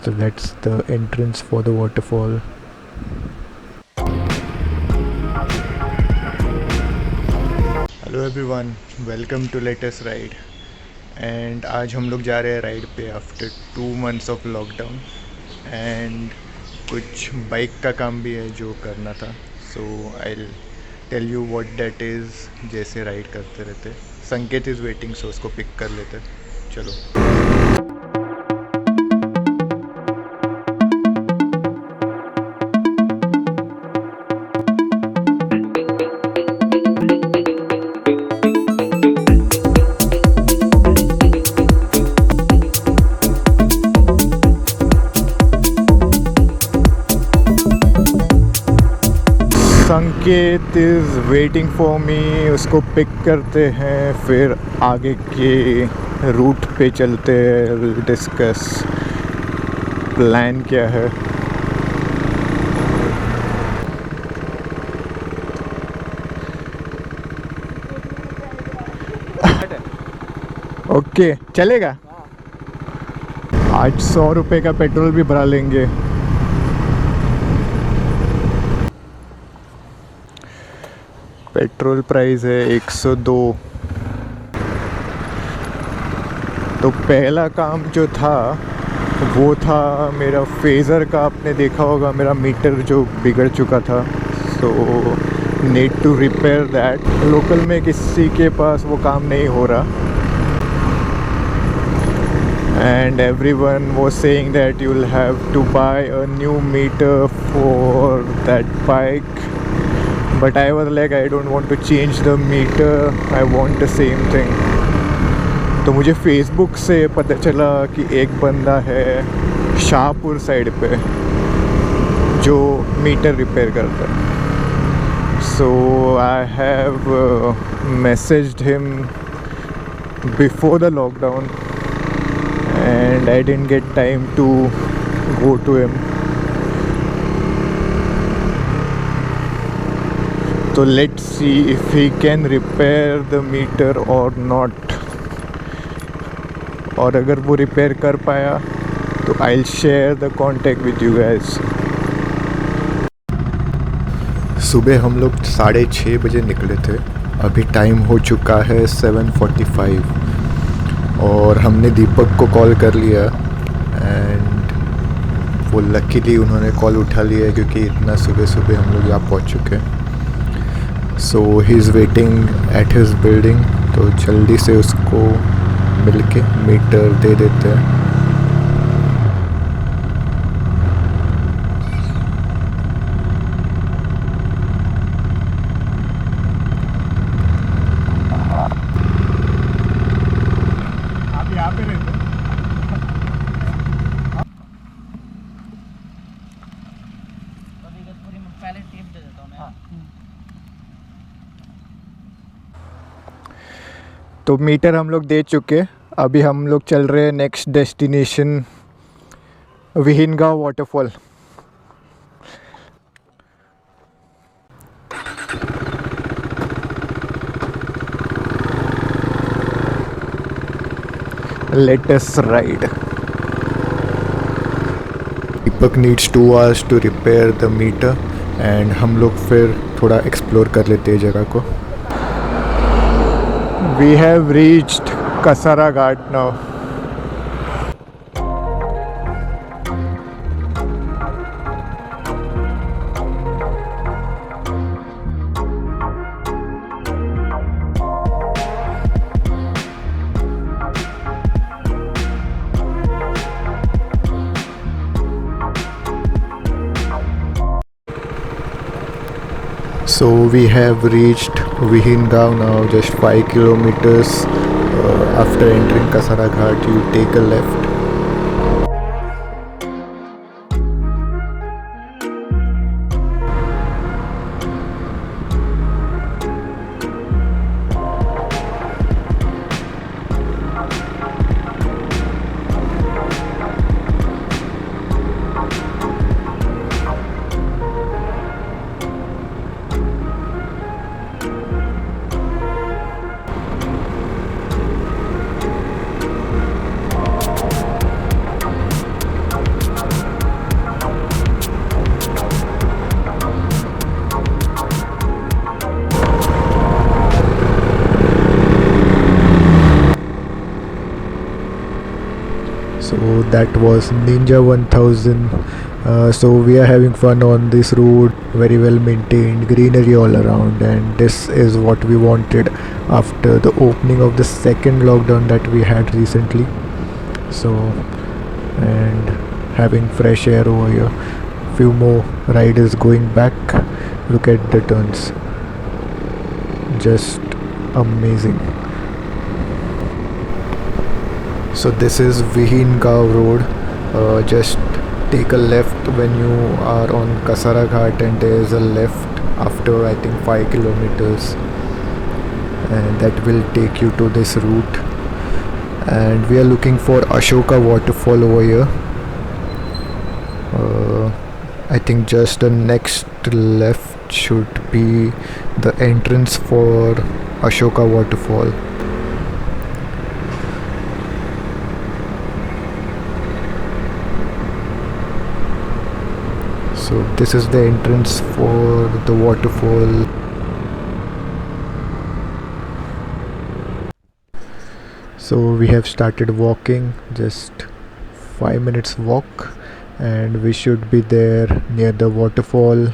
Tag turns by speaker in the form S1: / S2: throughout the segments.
S1: So that's the entrance for the waterfall. Hello everyone, welcome to latest ride. And आज हम लोग जा रहे हैं राइड पे after 2 months of lockdown. And कुछ बाइक का काम भी है जो करना था, so I tell you what that is. जैसे राइड करते रहते, संकेत इज़ वेटिंग, सो उसको पिक कर लेते। चलो। संकेत इज़ वेटिंग फॉर मी, उसको पिक करते हैं, फिर आगे के रूट पे चलते हैं। डिस्कस प्लान क्या है। ओके चलेगा। आज 100 रुपये का पेट्रोल भी भरा लेंगे। पेट्रोल प्राइस है 102। तो पहला काम जो था वो था मेरा फेज़र का। आपने देखा होगा मेरा मीटर जो बिगड़ चुका था, so need to repair that. Local में किसी के पास वो काम नहीं हो रहा, and everyone was saying that you'll have to buy a new meter for that bike, but I was like I don't want to change the meter, I want the same thing. तो मुझे Facebook से पता चला कि एक बंदा है Shahpur side पे जो मीटर रिपेयर करता है। So I have messaged him before the lockdown and I didn't get time to go to him. So let's see if he can repair the meter or not. और अगर वो repair कर पाया तो I'll share the contact with you guys. सुबह हम लोग 6:30 बजे निकले थे। अभी टाइम हो चुका है 7:45 और हमने दीपक को कॉल कर लिया एंड वो लकीली उन्होंने कॉल उठा लिया क्योंकि इतना सुबह सुबह हम लोग यहाँ पहुँच चुके हैं। So he is waiting at his building, तो जल्दी से उसको मिलके मीटर दे देते हैं। तो मीटर हम लोग दे चुके। अभी हम लोग चल रहे हैं next destination, Vihingaon waterfall. Let us ride. Deepak needs 2 hours to repair the meter and हम लोग फिर थोड़ा एक्सप्लोर कर लेते हैं जगह को। We have reached Kasara Ghat now. So we have reached Vihingaon now, just 5 kilometers. After entering Kasara Ghat, you take a left. So that was Ninja 1000. So we are having fun on this road, very well maintained, greenery all around, and this is what we wanted after the opening of the second lockdown that we had recently. So, and having fresh air over here, few more riders going back. Look at the turns, just amazing. So this is Vihingaon Road. Just take a left when you are on Kasara Ghat, and there is a left after I think 5 kilometers, and that will take you to this route. And we are looking for Ashoka waterfall over here. I think just the next left should be the entrance for Ashoka waterfall. So this is the entrance for the waterfall. So we have started walking, just 5 minutes walk, and we should be there near the waterfall.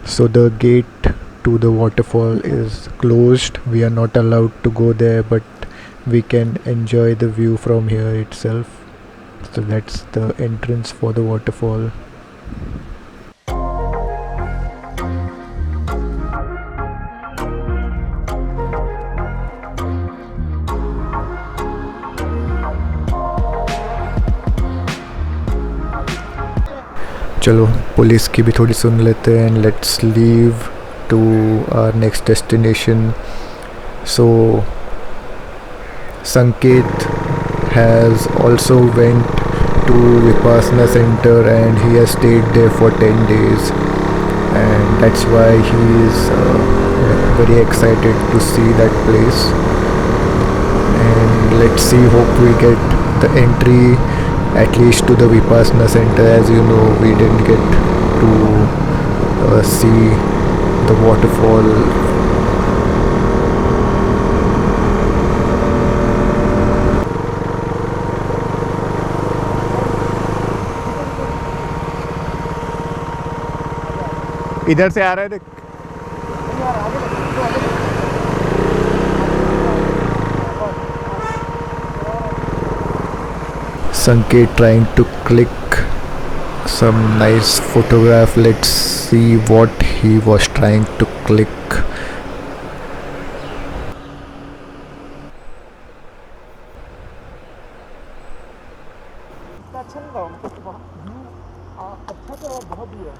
S1: So the gate to the waterfall is closed. We are not allowed to go there, but we can enjoy the view from here itself. So that's the entrance for the waterfall. चलो police की भी थोड़ी सुन लेते हैं, and let's leave to our next destination. So Sanket has also went to Vipassana center, and he has stayed there for 10 days, and that's why he is very excited to see that place. And let's see, hope we get the entry at least to the Vipassana center. As you know, we didn't get to see the waterfall. इधर से आ रहा है देख. Sanket trying to click some nice photograph. Let's see what he was trying to click.
S2: अच्छा लगा हमको, view अच्छा तो बहुत ही है।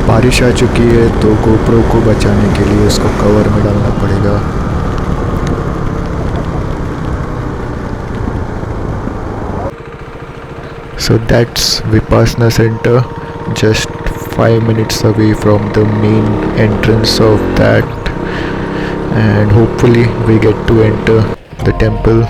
S1: बारिश आ चुकी है, तो गोप्रो को बचाने के लिए उसको कवर में डालना पड़ेगा. So that's Vipassana center, just 5 minutes away from the main entrance of that, and hopefully we get to enter the temple.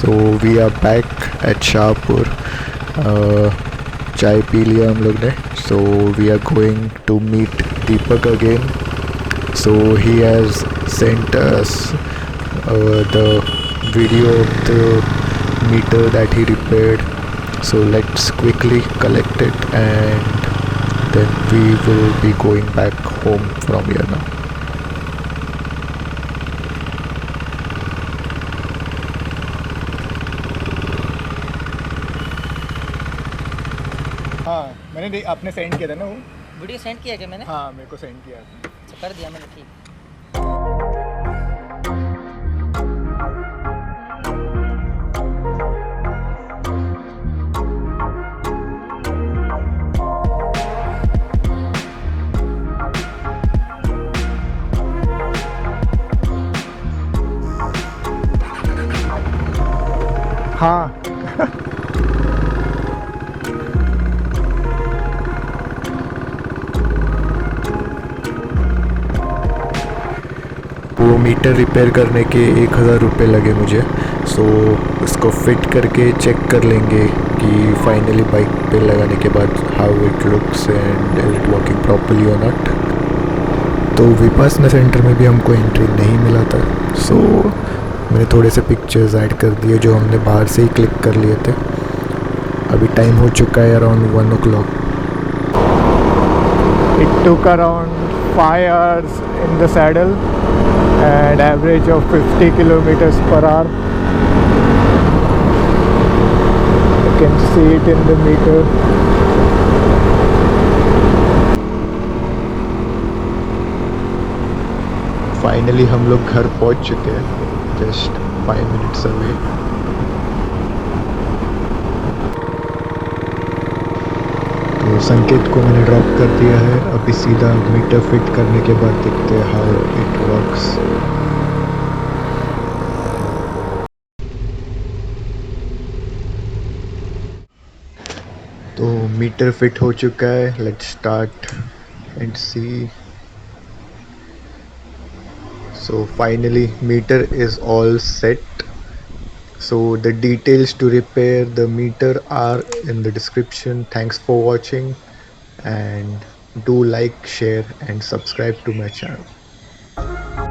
S1: So we are back at Shahpur. चाय पी लिया हम लोग ने. So we are going to meet Deepak again. So he has sent us the video of the meter that he repaired. So let's quickly collect it, and then we will be going back home from here now.
S2: हाँ मैंने आपने send किया था ना वो
S3: video send किया क्या मैंने?
S2: हाँ मेरे को सेंड किया आपने.
S3: अच्छा कर दिया मैंने, ठीक.
S1: हाँ। वो मीटर रिपेयर करने के 1,000 रुपये लगे मुझे। सो इसको फिट करके चेक कर लेंगे कि फाइनली बाइक पे लगाने के बाद how it looks and is it working properly और नॉट। तो विपासना सेंटर में भी हमको एंट्री नहीं मिला था, सो मैंने थोड़े से पिक्चर्स ऐड कर दिए जो हमने बाहर से ही क्लिक कर लिए थे। अभी टाइम हो चुका है around 1 o'clock। It took around 5 hours in the saddle and average of 50 kilometers per hour. You can see it in the meter. Finally हम लोग घर पहुंच चुके हैं, जस्ट 5 minutes अवे। तो संकेत को मैंने ड्रॉप कर दिया है, अभी सीधा मीटर फिट करने के बाद देखते हैं हाउ इट वर्क्स। तो मीटर फिट हो चुका है, let's start and see. So finally meter is all set. So the details to repair the meter are in the description. Thanks for watching and do like, share and subscribe to my channel.